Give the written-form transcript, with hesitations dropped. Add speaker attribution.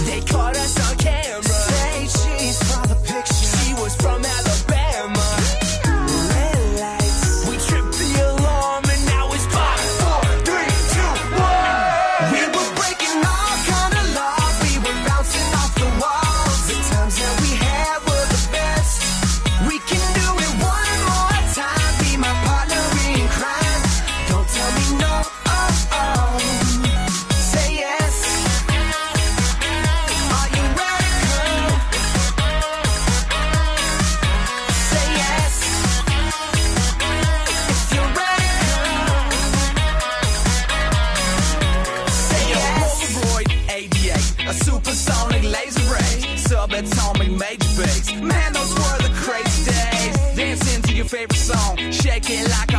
Speaker 1: They caught us on camera.
Speaker 2: Say cheese for the picture.
Speaker 1: She was from Alabama.
Speaker 2: Red lights.
Speaker 1: We tripped the alarm and now it's 5, 4, 3, 2, 1.
Speaker 2: We were breaking all kind of laws. We were bouncing off the walls. The times that we had were the best. We can do it one more time. Be my partner in crime. Don't tell me no. Oh, oh. Say yes. Are you ready, girl? Say yes. If you're ready, girl. Say yes.
Speaker 1: Polaroid 88, a supersonic laser ray, subatomic major bass. Man, those were the crazy days. Dancing to your favorite song, shake it like